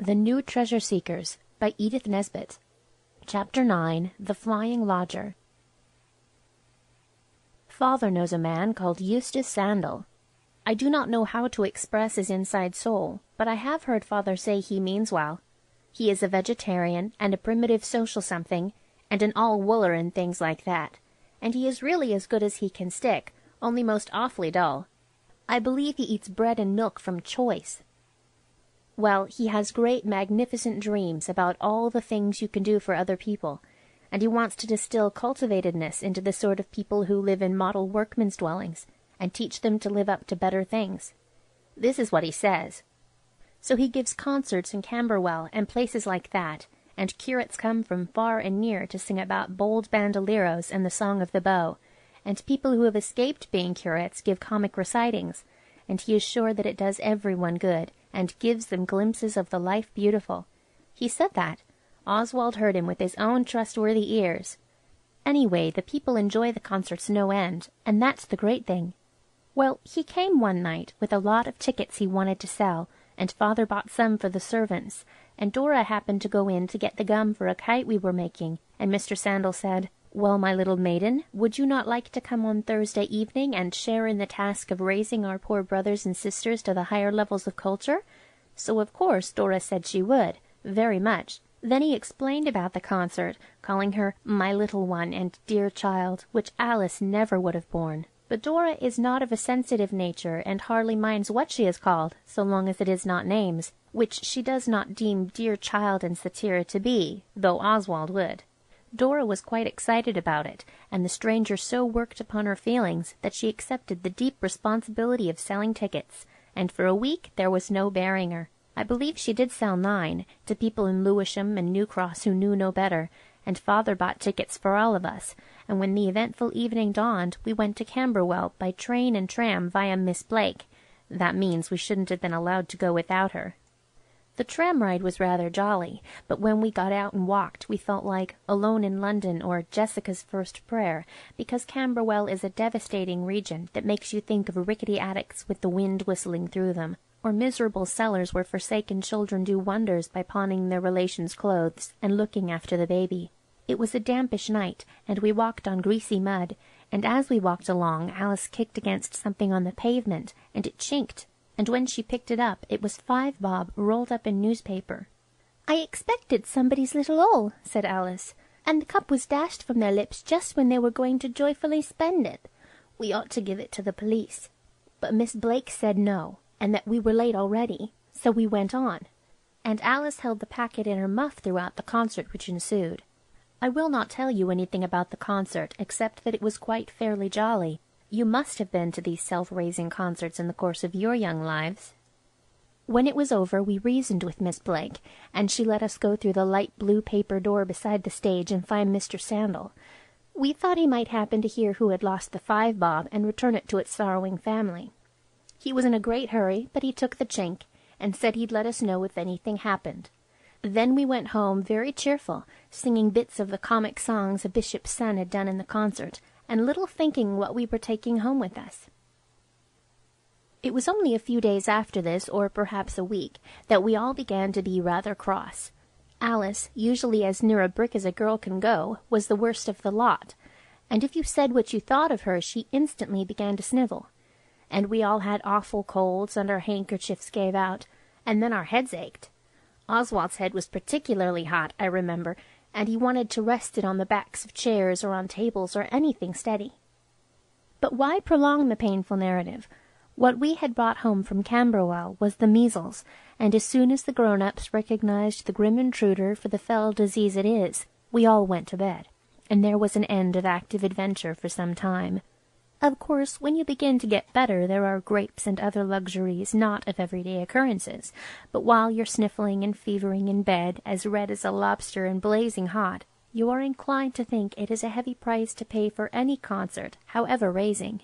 The New Treasure Seekers by Edith Nesbit. Chapter 9. The Flying Lodger. Father knows a man called Eustace Sandal. I do not know how to express his inside soul, but I have heard Father say he means well. He is a vegetarian and a primitive social something, and an all-wooler and things like that, and he is really as good as he can stick, only most awfully dull. I believe he eats bread and milk from choice. Well, he has great magnificent dreams about all the things you can do for other people, and he wants to distill cultivatedness into the sort of people who live in model workmen's dwellings, and teach them to live up to better things. This is what he says. So he gives concerts in Camberwell and places like that, and curates come from far and near to sing about bold bandoleros and the song of the bow, and people who have escaped being curates give comic recitings, and he is sure that it does everyone good, and gives them glimpses of the life beautiful. He said that. Oswald heard him with his own trustworthy ears. Anyway, the people enjoy the concerts no end, and that's the great thing. Well, he came one night with a lot of tickets he wanted to sell, and Father bought some for the servants, and Dora happened to go in to get the gum for a kite we were making, and Mr. Sandal said, "Well, my little maiden, would you not like to come on Thursday evening and share in the task of raising our poor brothers and sisters to the higher levels of culture?" So of course Dora said she would, very much. Then he explained about the concert, calling her "my little one" and "dear child," which Alice never would have borne. But Dora is not of a sensitive nature, and hardly minds what she is called, so long as it is not names, which she does not deem dear child and satyra to be, though Oswald would. Dora was quite excited about it, and the stranger so worked upon her feelings that she accepted the deep responsibility of selling tickets, and for a week there was no bearing her. I believe she did sell 9, to people in Lewisham and New Cross who knew no better, and Father bought tickets for all of us, and when the eventful evening dawned we went to Camberwell by train and tram via Miss Blake. That means we shouldn't have been allowed to go without her. The tram ride was rather jolly, but when we got out and walked we felt like Alone in London or Jessica's First Prayer, because Camberwell is a devastating region that makes you think of rickety attics with the wind whistling through them, or miserable cellars where forsaken children do wonders by pawning their relations' clothes and looking after the baby. It was a dampish night, and we walked on greasy mud, and as we walked along Alice kicked against something on the pavement, and it chinked, and when she picked it up it was 5 bob rolled up in newspaper. "I expected somebody's little all," said Alice, "and the cup was dashed from their lips just when they were going to joyfully spend it. We ought to give it to the police. But Miss Blake said no, and that we were late already, so we went on." And Alice held the packet in her muff throughout the concert which ensued. I will not tell you anything about the concert, except that it was quite fairly jolly. You must have been to these self-raising concerts in the course of your young lives. When it was over we reasoned with Miss Blake, and she let us go through the light blue paper door beside the stage and find Mr. Sandal. We thought he might happen to hear who had lost the 5 bob and return it to its sorrowing family. He was in a great hurry, but he took the chink, and said he'd let us know if anything happened. Then we went home very cheerful, singing bits of the comic songs a bishop's son had done in the concert, and little thinking what we were taking home with us. It was only a few days after this, or perhaps a week, that we all began to be rather cross. Alice, usually as near a brick as a girl can go, was the worst of the lot, and if you said what you thought of her she instantly began to snivel. And we all had awful colds, and our handkerchiefs gave out, and then our heads ached. Oswald's head was particularly hot, I remember, and he wanted to rest it on the backs of chairs or on tables or anything steady. But why prolong the painful narrative? What we had brought home from Camberwell was the measles, and as soon as the grown-ups recognized the grim intruder for the fell disease it is, we all went to bed, and there was an end of active adventure for some time. Of course, when you begin to get better there are grapes and other luxuries not of everyday occurrences, but while you're sniffling and fevering in bed, as red as a lobster and blazing hot, you are inclined to think it is a heavy price to pay for any concert, however raising.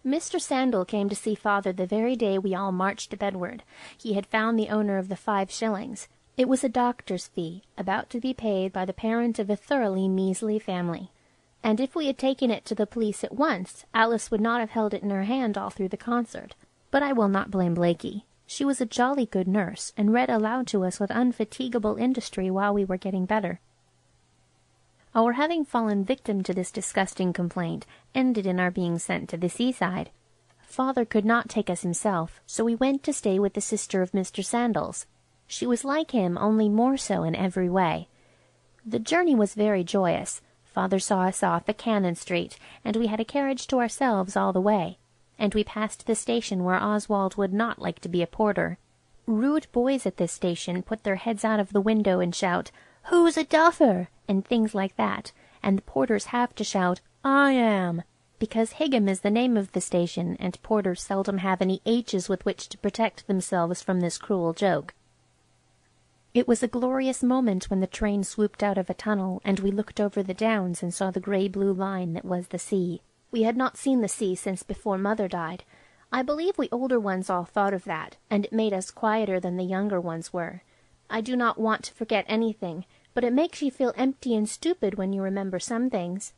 Mr. Sandal came to see Father the very day we all marched bedward. He had found the owner of the 5 shillings. It was a doctor's fee, about to be paid by the parent of a thoroughly measly family. And if we had taken it to the police at once, Alice would not have held it in her hand all through the concert. But I will not blame Blakey. She was a jolly good nurse, and read aloud to us with unfatigable industry while we were getting better. Our having fallen victim to this disgusting complaint ended in our being sent to the seaside. Father could not take us himself, so we went to stay with the sister of Mr. Sandals. She was like him, only more so in every way. The journey was very joyous. Father saw us off at Cannon Street, and we had a carriage to ourselves all the way, and we passed the station where Oswald would not like to be a porter. Rude boys at this station put their heads out of the window and shout, "Who's a duffer?" and things like that, and the porters have to shout, "I am," because Higham is the name of the station, and porters seldom have any H's with which to protect themselves from this cruel joke. It was a glorious moment when the train swooped out of a tunnel, and we looked over the downs and saw the grey-blue line that was the sea. We had not seen the sea since before Mother died. I believe we older ones all thought of that, and it made us quieter than the younger ones were. I do not want to forget anything, but it makes you feel empty and stupid when you remember some things.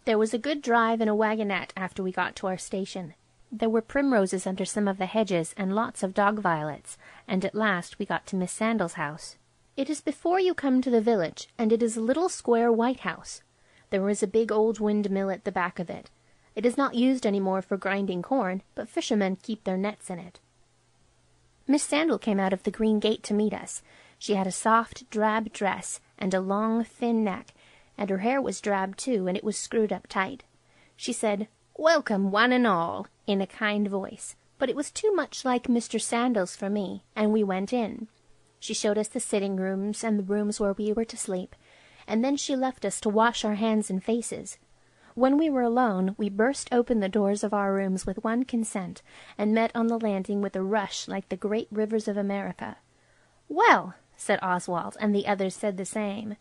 There was a good drive in a wagonette after we got to our station. There were primroses under some of the hedges and lots of dog-violets, and at last we got to Miss Sandal's house. It is before you come to the village, and it is a little square white house. There is a big old windmill at the back of it. It is not used any more for grinding corn, but fishermen keep their nets in it. Miss Sandal came out of the green gate to meet us. She had a soft, drab dress, and a long, thin neck, and her hair was drab too, and it was screwed up tight. She said, "Welcome, one and all," in a kind voice, but it was too much like Mr. Sandal's for me, and we went in. She showed us the sitting rooms and the rooms where we were to sleep, and then she left us to wash our hands and faces. When we were alone, we burst open the doors of our rooms with one consent, and met on the landing with a rush like the great rivers of America. "Well," said Oswald, and the others said the same.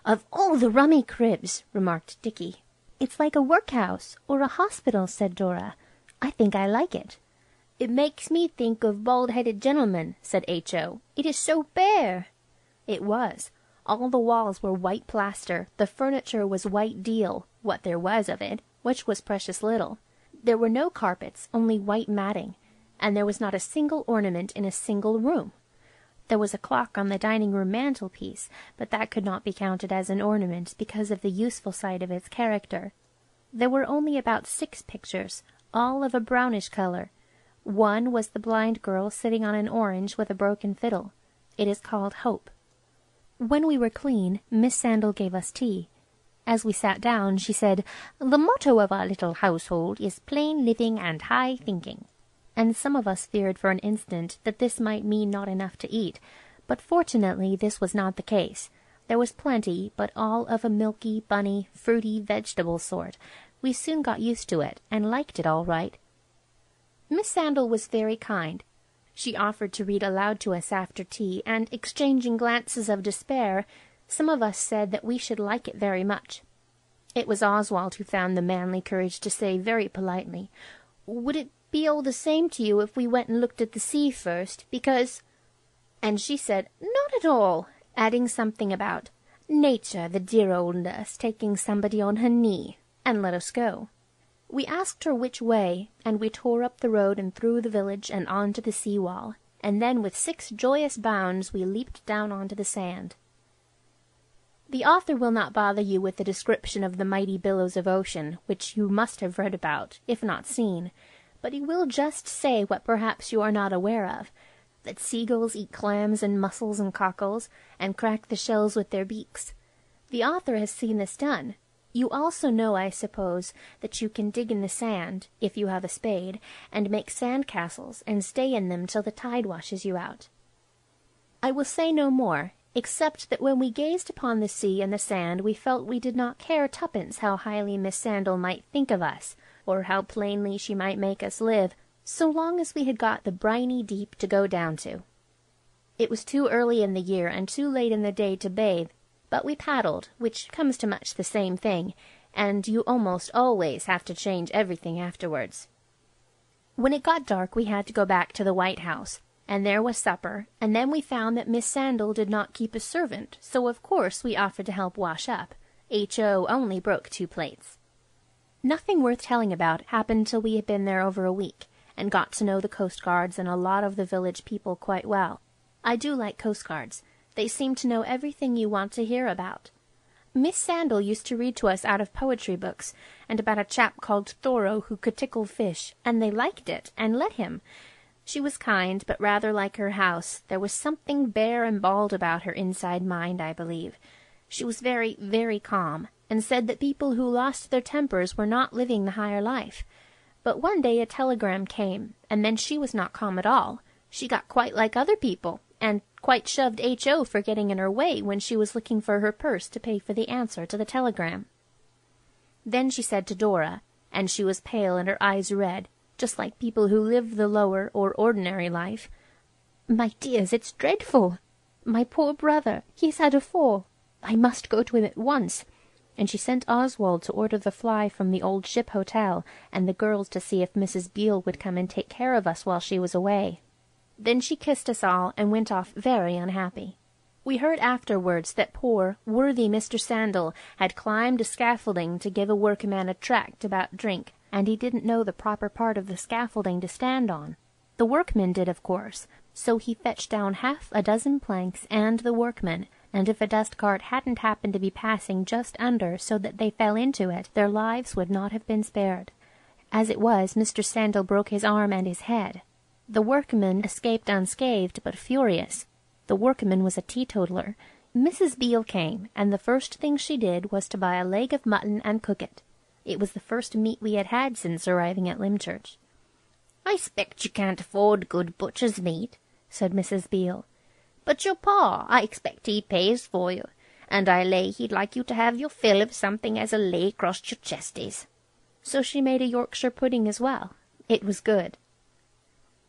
"Of all the rummy cribs," remarked Dickie. "It's like a workhouse or a hospital," said Dora. "I think I like it." "It makes me think of bald-headed gentlemen," said H.O. "It is so bare." It was. All the walls were white plaster, the furniture was white deal, what there was of it, which was precious little. There were no carpets, only white matting, and there was not a single ornament in a single room. There was a clock on the dining-room mantelpiece, but that could not be counted as an ornament because of the useful side of its character. There were only about 6 pictures, all of a brownish colour. One was the blind girl sitting on an orange with a broken fiddle. It is called Hope. When we were clean, Miss Sandal gave us tea. As we sat down, she said, "The motto of our little household is plain living and high thinking." And some of us feared for an instant that this might mean not enough to eat, but fortunately this was not the case. There was plenty, but all of a milky, bunny, fruity, vegetable sort. We soon got used to it, and liked it all right. Miss Sandal was very kind. She offered to read aloud to us after tea, and, exchanging glances of despair, some of us said that we should like it very much. It was Oswald who found the manly courage to say very politely, "Would it be all the same to you if we went and looked at the sea first, because—" And she said, "Not at all," adding something about "Nature, the dear old nurse, taking somebody on her knee," and let us go. We asked her which way, and we tore up the road and through the village and on to the sea-wall, and then with 6 joyous bounds we leaped down onto the sand. The author will not bother you with the description of the mighty billows of ocean, which you must have read about, if not seen, but he will just say what perhaps you are not aware of, that seagulls eat clams and mussels and cockles, and crack the shells with their beaks. The author has seen this done. You also know, I suppose, that you can dig in the sand, if you have a spade, and make sand castles, and stay in them till the tide washes you out. I will say no more, except that when we gazed upon the sea and the sand we felt we did not care twopence how highly Miss Sandal might think of us, or how plainly she might make us live, so long as we had got the briny deep to go down to. It was too early in the year and too late in the day to bathe, but we paddled, which comes to much the same thing, and you almost always have to change everything afterwards. When it got dark we had to go back to the White House, and there was supper, and then we found that Miss Sandal did not keep a servant, so of course we offered to help wash up. H.O. only broke 2 plates. Nothing worth telling about happened till we had been there over a week, and got to know the coastguards and a lot of the village people quite well. I do like coastguards. They seem to know everything you want to hear about. Miss Sandal used to read to us out of poetry books, and about a chap called Thoreau who could tickle fish, and they liked it, and let him. She was kind, but rather like her house. There was something bare and bald about her inside mind, I believe. She was very, very calm, and said that people who lost their tempers were not living the higher life. But one day a telegram came, and then she was not calm at all. She got quite like other people, and quite shoved H.O. for getting in her way when she was looking for her purse to pay for the answer to the telegram. Then she said to Dora, and she was pale and her eyes red, just like people who live the lower or ordinary life, "My dears, it's dreadful. My poor brother, he's had a fall. I must go to him at once." And she sent Oswald to order the fly from the Old Ship Hotel, and the girls to see if Mrs. Beale would come and take care of us while she was away. Then she kissed us all and went off very unhappy. We heard afterwards that poor, worthy Mr. Sandal had climbed a scaffolding to give a workman a tract about drink, and he didn't know the proper part of the scaffolding to stand on. The workman did, of course, so he fetched down 6 planks and the workman, and if a dust-cart hadn't happened to be passing just under so that they fell into it, their lives would not have been spared. As it was, Mr. Sandal broke his arm and his head. The workman escaped unscathed, but furious. The workman was a teetotaler. Mrs. Beale came, and the first thing she did was to buy a leg of mutton and cook it. It was the first meat we had had since arriving at Lymchurch. "I expect you can't afford good butcher's meat," said Mrs. Beale. "But your pa, I expect he pays for you, and I lay he'd like you to have your fill of something as a lay across your chesties." So she made a Yorkshire pudding as well. It was good.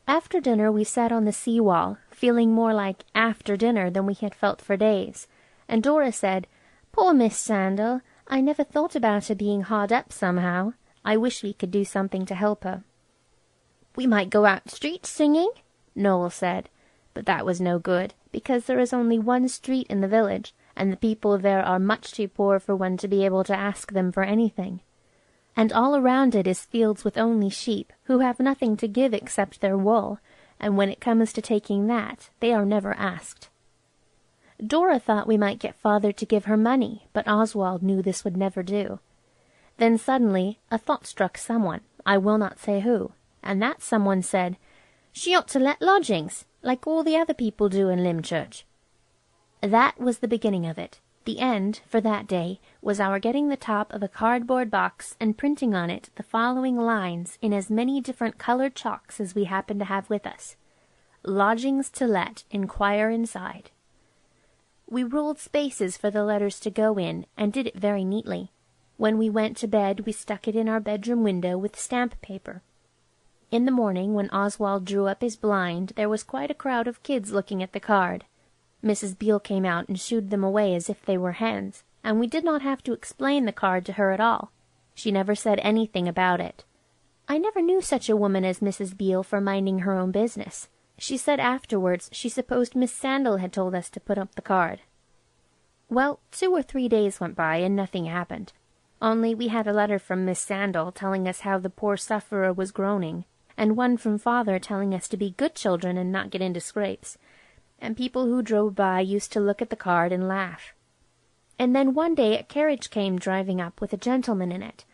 After dinner we sat on the sea-wall, feeling more like after dinner than we had felt for days, and Dora said, "Poor Miss Sandal, I never thought about her being hard up somehow. I wish we could do something to help her." "We might go out street singing," Noel said, but that was no good, because there is only one street in the village, and the people there are much too poor for one to be able to ask them for anything. And all around it is fields with only sheep, who have nothing to give except their wool, and when it comes to taking that, they are never asked. Dora thought we might get father to give her money, but Oswald knew this would never do. Then suddenly a thought struck someone, I will not say who, and that someone said, "She ought to let lodgings, like all the other people do in Lymchurch." That was the beginning of it. The end, for that day, was our getting the top of a cardboard box and printing on it the following lines in as many different coloured chalks as we happened to have with us. "Lodgings to let, inquire inside." We ruled spaces for the letters to go in, and did it very neatly. When we went to bed we stuck it in our bedroom window with stamp paper. In the morning, when Oswald drew up his blind, there was quite a crowd of kids looking at the card. Mrs. Beale came out and shooed them away as if they were hens, and we did not have to explain the card to her at all. She never said anything about it. I never knew such a woman as Mrs. Beale for minding her own business. She said afterwards she supposed Miss Sandal had told us to put up the card. Well, 2 or 3 days went by and nothing happened. Only we had a letter from Miss Sandal telling us how the poor sufferer was groaning, and one from father telling us to be good children and not get into scrapes, and people who drove by used to look at the card and laugh. And then one day a carriage came driving up with a gentleman in it,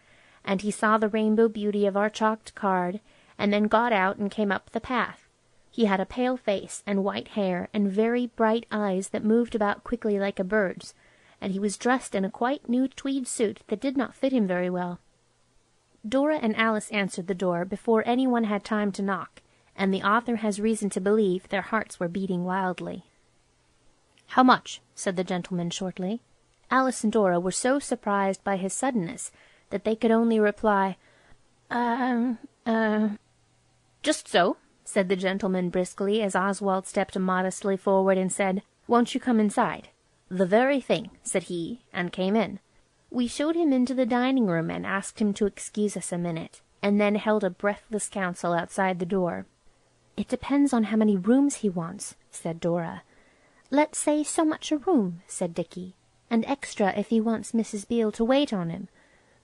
and he saw the rainbow beauty of our chalked card, and then got out and came up the path. He had a pale face and white hair and very bright eyes that moved about quickly like a bird's, and he was dressed in a quite new tweed suit that did not fit him very well. Dora and Alice answered the door before anyone had time to knock, and the author has reason to believe their hearts were beating wildly. "How much?" said the gentleman shortly. Alice and Dora were so surprised by his suddenness that they could only reply, "Just so," said the gentleman briskly, as Oswald stepped modestly forward and said, "Won't you come inside?" "The very thing," said he, and came in. We showed him into the dining-room and asked him to excuse us a minute, and then held a breathless council outside the door. "It depends on how many rooms he wants," said Dora. "Let's say so much a room," said Dickie, "and extra if he wants Mrs. Beale to wait on him."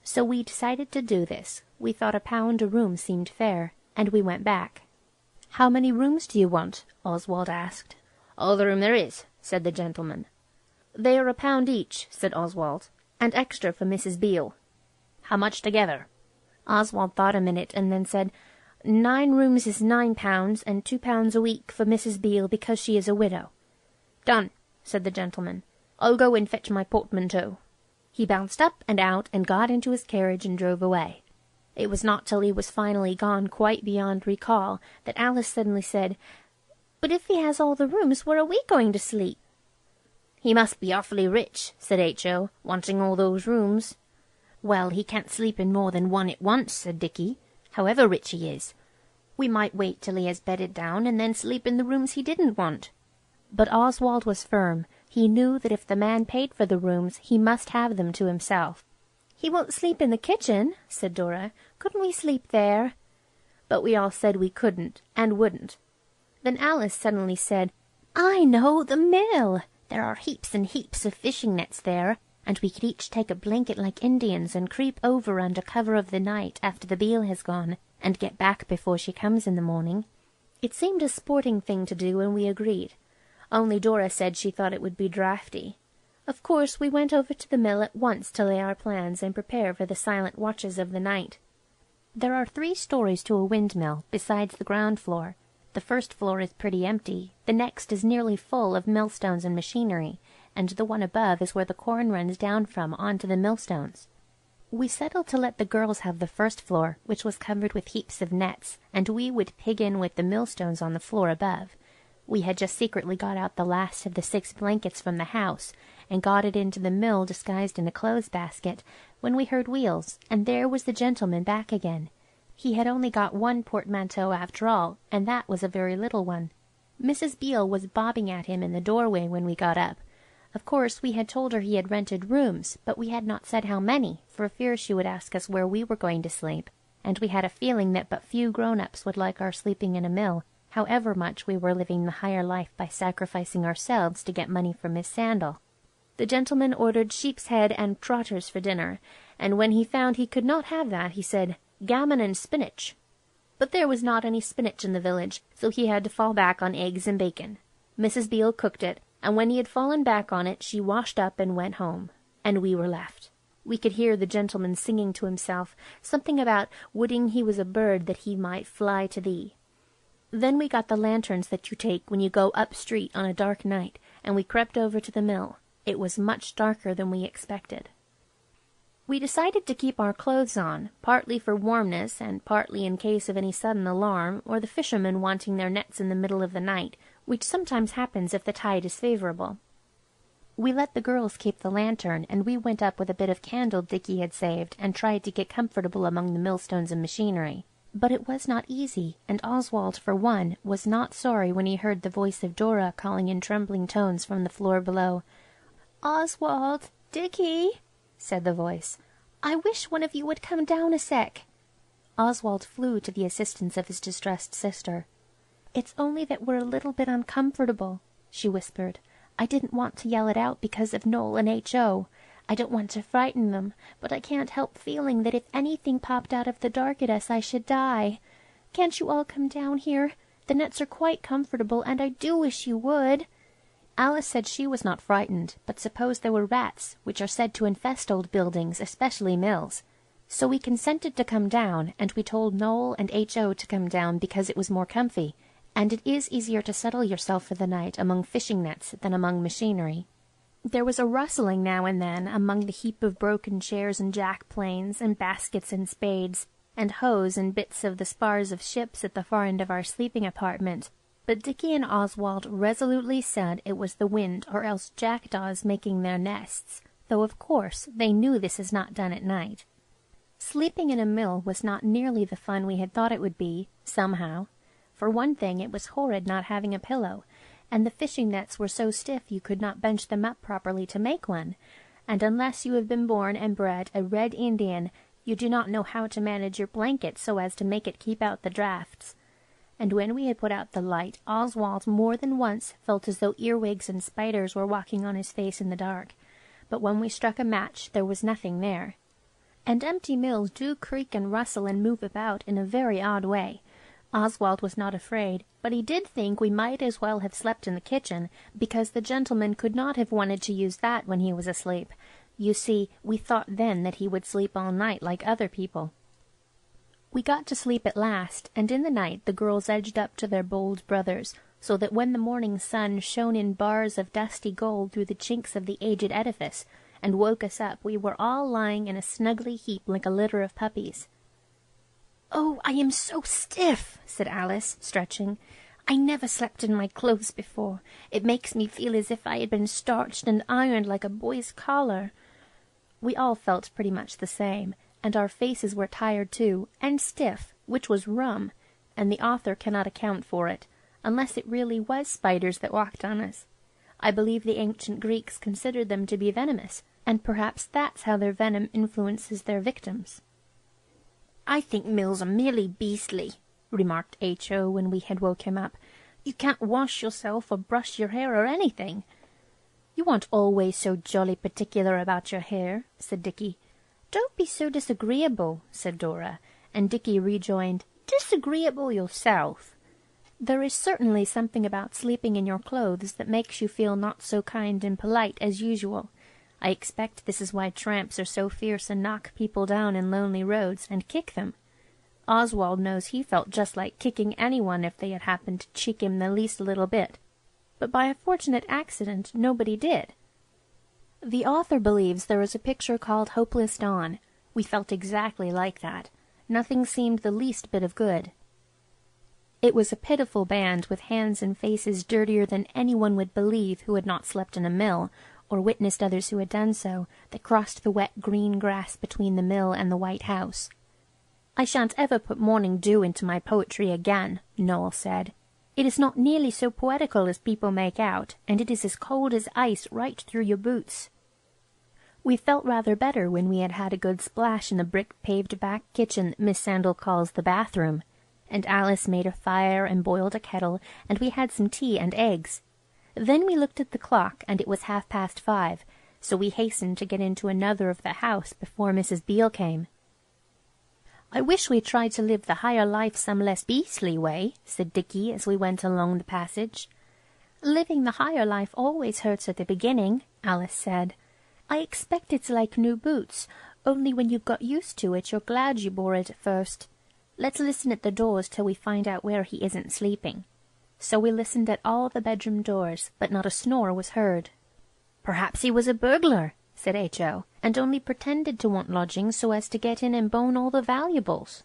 So we decided to do this. We thought £1 a room seemed fair. and we went back. "How many rooms do you want?" Oswald asked. "All the room there is," said the gentleman. "They are £1 each," said Oswald, "and extra for Mrs. Beale." "How much together?" Oswald thought a minute, and then said, 9 rooms is £9, and £2 a week for Mrs. Beale because she is a widow." "Done," said the gentleman. "I'll go and fetch my portmanteau." He bounced up and out and got into his carriage and drove away. It was not till he was finally gone quite beyond recall that Alice suddenly said, "But if he has all the rooms, where are we going to sleep?" "He must be awfully rich," said H.O., "wanting all those rooms." "Well, he can't sleep in more than one at once," said Dickie, "however rich he is. We might wait till he has bedded down and then sleep in the rooms he didn't want." But Oswald was firm. He knew that if the man paid for the rooms, he must have them to himself. "He won't sleep in the kitchen," said Dora. "Couldn't we sleep there?" But we all said we couldn't and wouldn't. Then Alice suddenly said, "I know, the mill! There are heaps and heaps of fishing nets there, and we could each take a blanket like Indians and creep over under cover of the night after the Beale has gone, and get back before she comes in the morning." It seemed a sporting thing to do, and we agreed. Only Dora said she thought it would be draughty. Of course we went over to the mill at once to lay our plans and prepare for the silent watches of the night. There are 3 stories to a windmill, besides the ground floor. The first floor is pretty empty, the next is nearly full of millstones and machinery, and the one above is where the corn runs down from onto the millstones. We settled to let the girls have the first floor, which was covered with heaps of nets, and we would pig in with the millstones on the floor above. We had just secretly got out the last of the 6 blankets from the house, and got it into the mill disguised in a clothes basket, when we heard wheels, and there was the gentleman back again. He had only got 1 portmanteau after all, and that was a very little one. Mrs. Beale was bobbing at him in the doorway when we got up. Of course we had told her he had rented rooms, but we had not said how many, for fear she would ask us where we were going to sleep, and we had a feeling that but few grown-ups would like our sleeping in a mill, however much we were living the higher life by sacrificing ourselves to get money for Miss Sandal. The gentleman ordered sheep's head and trotters for dinner, and when he found he could not have that, he said, "Gammon and spinach." But there was not any spinach in the village, so he had to fall back on eggs and bacon. Mrs. Beale cooked it, and when he had fallen back on it, she washed up and went home, and we were left. We could hear the gentleman singing to himself, something about "wooding he was a bird that he might fly to thee." Then we got the lanterns that you take when you go up street on a dark night, and we crept over to the mill. It was much darker than we expected. We decided to keep our clothes on, partly for warmness and partly in case of any sudden alarm, or the fishermen wanting their nets in the middle of the night, which sometimes happens if the tide is favourable. We let the girls keep the lantern, and we went up with a bit of candle Dickie had saved, and tried to get comfortable among the millstones and machinery. But it was not easy, and Oswald, for one, was not sorry when he heard the voice of Dora calling in trembling tones from the floor below. "Oswald, Dickie," said the voice, "I wish one of you would come down a sec." Oswald flew to the assistance of his distressed sister. "It's only that we're a little bit uncomfortable," she whispered. "I didn't want to yell it out because of Noel and H.O. I don't want to frighten them, but I can't help feeling that if anything popped out of the dark at us I should die. Can't you all come down here? The nets are quite comfortable, and I do wish you would." Alice said she was not frightened, but supposed there were rats, which are said to infest old buildings, especially mills. So we consented to come down, and we told Noel and H.O. to come down because it was more comfy, and it is easier to settle yourself for the night among fishing nets than among machinery. There was a rustling now and then among the heap of broken chairs and jack-planes, and baskets and spades, and hoes and bits of the spars of ships at the far end of our sleeping apartment, but Dickie and Oswald resolutely said it was the wind or else jackdaws making their nests, though of course they knew this is not done at night. Sleeping in a mill was not nearly the fun we had thought it would be, somehow. For one thing, it was horrid not having a pillow, and the fishing nets were so stiff you could not bench them up properly to make one, and unless you have been born and bred a Red Indian, you do not know how to manage your blanket so as to make it keep out the draughts. And when we had put out the light, Oswald more than once felt as though earwigs and spiders were walking on his face in the dark, but when we struck a match there was nothing there. And empty mills do creak and rustle and move about in a very odd way, Oswald was not afraid, but he did think we might as well have slept in the kitchen, because the gentleman could not have wanted to use that when he was asleep. You see, we thought then that he would sleep all night like other people. We got to sleep at last, and in the night the girls edged up to their bold brothers, so that when the morning sun shone in bars of dusty gold through the chinks of the aged edifice, and woke us up, we were all lying in a snuggly heap like a litter of puppies. "Oh, I am so stiff," said Alice, stretching. "I never slept in my clothes before. It makes me feel as if I had been starched and ironed like a boy's collar." We all felt pretty much the same, and our faces were tired too, and stiff, which was rum, and the author cannot account for it, unless it really was spiders that walked on us. I believe the ancient Greeks considered them to be venomous, and perhaps that's how their venom influences their victims. "I think Mills are merely beastly," remarked H.O. when we had woke him up. "You can't wash yourself or brush your hair or anything." "You aren't always so jolly particular about your hair," said Dickie. "Don't be so disagreeable," said Dora, and Dickie rejoined, "Disagreeable yourself." "There is certainly something about sleeping in your clothes that makes you feel not so kind and polite as usual. I expect this is why tramps are so fierce and knock people down in lonely roads and kick them. Oswald knows he felt just like kicking anyone if they had happened to cheek him the least little bit. But by a fortunate accident nobody did. The author believes there is a picture called Hopeless Dawn. We felt exactly like that. Nothing seemed the least bit of good. It was a pitiful band with hands and faces dirtier than anyone would believe who had not slept in a mill, or witnessed others who had done so, that crossed the wet green grass between the mill and the White House. "I shan't ever put morning dew into my poetry again," Noel said. "It is not nearly so poetical as people make out, and it is as cold as ice right through your boots." We felt rather better when we had had a good splash in the brick-paved back kitchen that Miss Sandal calls the bathroom, and Alice made a fire and boiled a kettle, and we had some tea and eggs. Then we looked at the clock, and it was 5:30, so we hastened to get into another of the house before Mrs. Beale came. "I wish we tried to live the higher life some less beastly way," said Dickie as we went along the passage. "Living the higher life always hurts at the beginning," Alice said. "I expect it's like new boots, only when you've got used to it you're glad you bore it at first. Let's listen at the doors till we find out where he isn't sleeping." So we listened at all the bedroom doors, but not a snore was heard. "Perhaps he was a burglar," said H.O., "and only pretended to want lodgings so as to get in and bone all the valuables."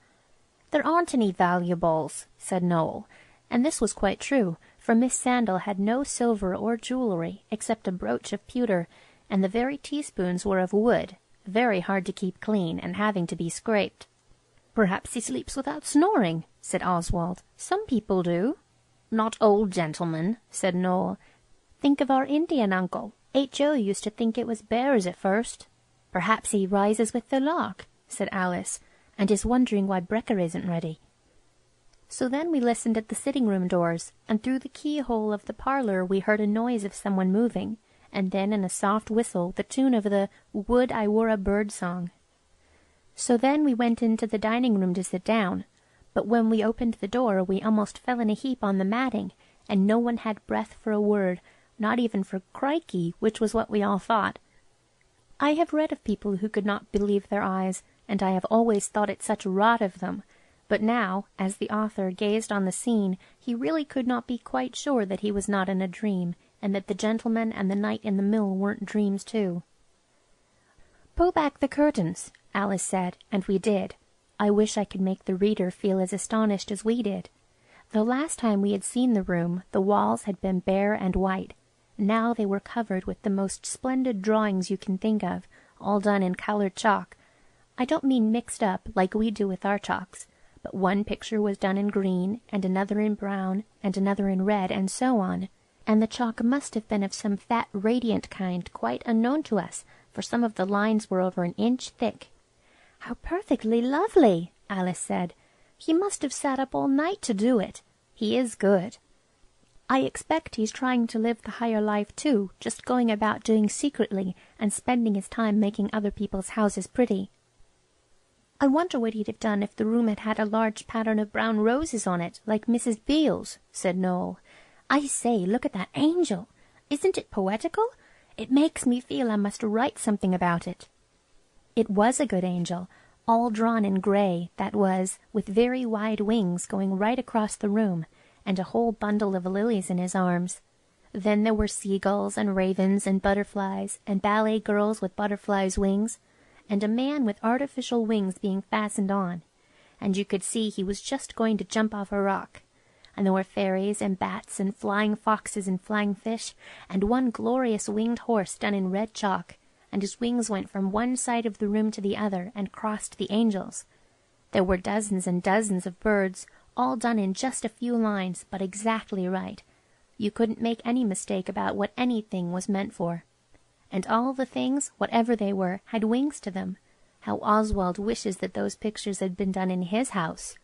"There aren't any valuables," said Noel, and this was quite true, for Miss Sandal had no silver or jewellery except a brooch of pewter, and the very teaspoons were of wood, very hard to keep clean and having to be scraped. "Perhaps he sleeps without snoring," said Oswald. "Some people do." "Not old gentlemen," said Noel. "Think of our Indian uncle. H.O. used to think it was bears at first." "Perhaps he rises with the lark," said Alice, "and is wondering why Brecker isn't ready." So then we listened at the sitting-room doors, and through the keyhole of the parlour we heard a noise of someone moving, and then in a soft whistle the tune of the "Would I Were a Bird" song. So then we went into the dining-room to sit down, but when we opened the door we almost fell in a heap on the matting, and no one had breath for a word, not even for "crikey," which was what we all thought. I have read of people who could not believe their eyes, and I have always thought it such rot of them, but now, as the author gazed on the scene, he really could not be quite sure that he was not in a dream, and that the gentleman and the night in the mill weren't dreams too. "Pull back the curtains," Alice said, and we did. I wish I could make the reader feel as astonished as we did. The last time we had seen the room, the walls had been bare and white. Now they were covered with the most splendid drawings you can think of, all done in coloured chalk. I don't mean mixed up, like we do with our chalks, but one picture was done in green, and another in brown, and another in red, and so on. And the chalk must have been of some fat, radiant kind, quite unknown to us, for some of the lines were over an inch thick. "How perfectly lovely!" Alice said. "He must have sat up all night to do it. He is good. I expect he's trying to live the higher life too, just going about doing secretly and spending his time making other people's houses pretty." I wonder what he'd have done if the room had had a large pattern of brown roses on it, like Mrs. Beale's, said Noel. I say, look at that angel. Isn't it poetical? It makes me feel I must write something about it. It was a good angel, all drawn in grey, that was, with very wide wings going right across the room, and a whole bundle of lilies in his arms. Then there were seagulls and ravens and butterflies and ballet girls with butterflies' wings, and a man with artificial wings being fastened on, and you could see he was just going to jump off a rock. And there were fairies and bats and flying foxes and flying fish, and one glorious winged horse done in red chalk, and his wings went from one side of the room to the other and crossed the angels. There were dozens and dozens of birds, all done in just a few lines, but exactly right. You couldn't make any mistake about what anything was meant for. And all the things, whatever they were, had wings to them. How Oswald wishes that those pictures had been done in his house.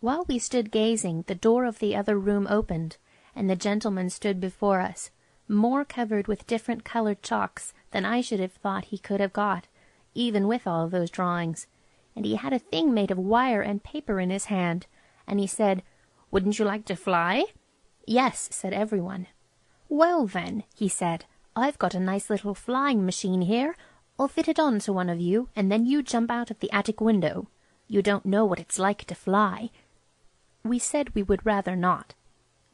While we stood gazing, the door of the other room opened, and the gentleman stood before us, more covered with different coloured chalks than I should have thought he could have got, even with all those drawings. And he had a thing made of wire and paper in his hand, and he said, "Wouldn't you like to fly?" "Yes," said everyone. "Well, then," he said, "I've got a nice little flying machine here. I'll fit it on to one of you, and then you jump out of the attic window. You don't know what it's like to fly." We said we would rather not.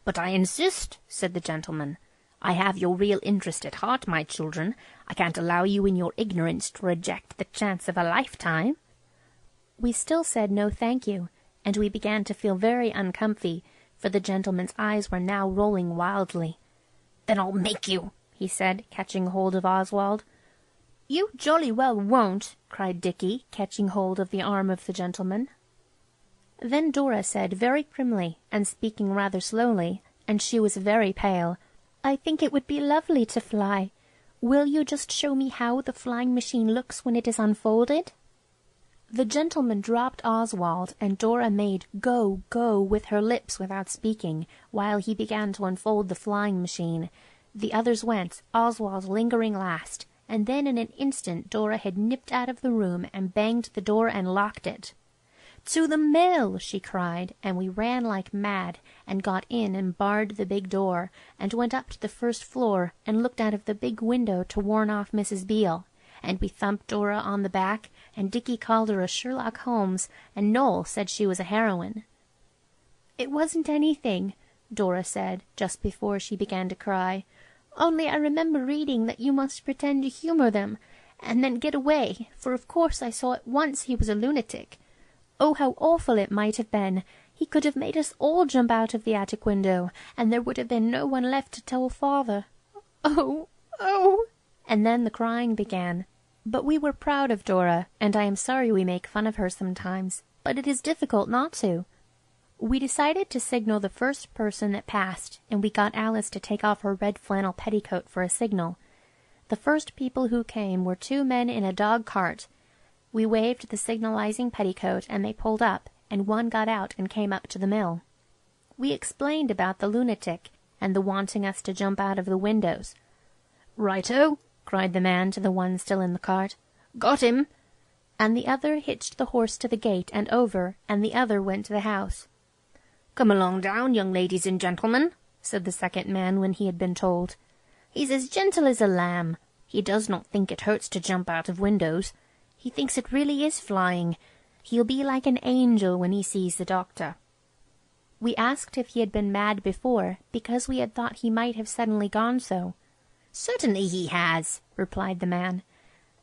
"But I insist," said the gentleman. "I have your real interest at heart, my children. I can't allow you in your ignorance to reject the chance of a lifetime." We still said no thank you, and we began to feel very uncomfy, for the gentleman's eyes were now rolling wildly. "Then I'll make you," he said, catching hold of Oswald. "You jolly well won't," cried Dickie, catching hold of the arm of the gentleman. Then Dora said very primly, and speaking rather slowly, and she was very pale, "I think it would be lovely to fly. Will you just show me how the flying machine looks when it is unfolded?" The gentleman dropped Oswald, and Dora made "go, go" with her lips without speaking, while he began to unfold the flying machine. The others went, Oswald lingering last, and then in an instant Dora had nipped out of the room and banged the door and locked it. "To the mill!" she cried, and we ran like mad, and got in and barred the big door, and went up to the first floor and looked out of the big window to warn off Mrs. Beale, and we thumped Dora on the back, and Dickie called her a Sherlock Holmes, and Noel said she was a heroine. "It wasn't anything," Dora said, just before she began to cry. "Only I remember reading that you must pretend to humour them, and then get away, for of course I saw at once he was a lunatic. Oh, how awful it might have been! He could have made us all jump out of the attic window, and there would have been no one left to tell father. Oh, oh!" And then the crying began. But we were proud of Dora, and I am sorry we make fun of her sometimes, but it is difficult not to. We decided to signal the first person that passed, and we got Alice to take off her red flannel petticoat for a signal. The first people who came were 2 men in a dog-cart. We waved the signalizing petticoat, and they pulled up, and one got out and came up to the mill. We explained about the lunatic, and the wanting us to jump out of the windows. "Righto!" cried the man to the one still in the cart. "Got him!" And the other hitched the horse to the gate and over, and the other went to the house. "Come along down, young ladies and gentlemen," said the second man when he had been told. "He's as gentle as a lamb. He does not think it hurts to jump out of windows. He thinks it really is flying. He'll be like an angel when he sees the doctor." We asked if he had been mad before, because we had thought he might have suddenly gone so. "Certainly he has," replied the man.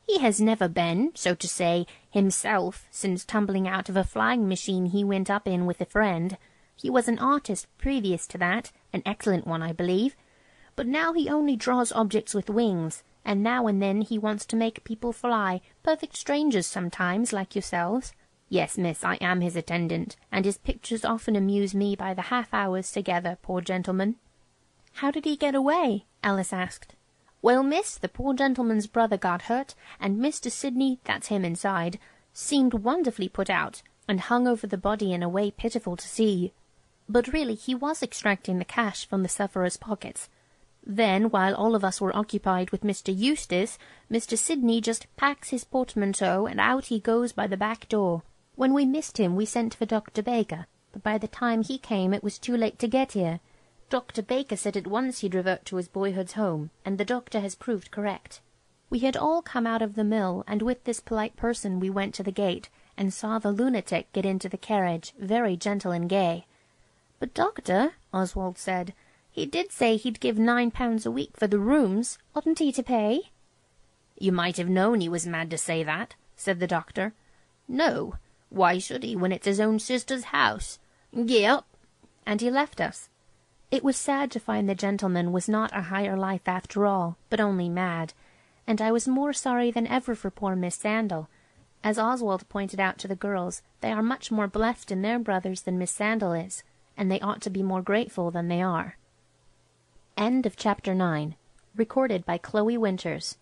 "He has never been, so to say, himself since tumbling out of a flying machine he went up in with a friend. He was an artist previous to that, an excellent one, I believe. But now he only draws objects with wings, and now and then he wants to make people fly, perfect strangers sometimes, like yourselves. Yes, miss, I am his attendant, and his pictures often amuse me by the half-hours together, poor gentleman." "How did he get away?" Alice asked. "Well, miss, the poor gentleman's brother got hurt, and Mr. Sidney, that's him inside, seemed wonderfully put out, and hung over the body in a way pitiful to see. But really he was extracting the cash from the sufferer's pockets. Then, while all of us were occupied with Mr. Eustace, Mr. Sidney just packs his portmanteau and out he goes by the back door. When we missed him we sent for Dr. Baker, but by the time he came it was too late to get here. Dr. Baker said at once he'd revert to his boyhood's home, and the doctor has proved correct. We had all come out of the mill, and with this polite person we went to the gate, and saw the lunatic get into the carriage, very gentle and gay. "But, doctor," Oswald said, "he did say he'd give £9 a week for the rooms. Oughtn't he to pay?" "You might have known he was mad to say that," said the doctor. "No. Why should he, when it's his own sister's house? Get up." And he left us. It was sad to find the gentleman was not a higher life after all, but only mad, and I was more sorry than ever for poor Miss Sandal. As Oswald pointed out to the girls, they are much more blessed in their brothers than Miss Sandal is, and they ought to be more grateful than they are. End of Chapter 9. Recorded by Chloe Winters.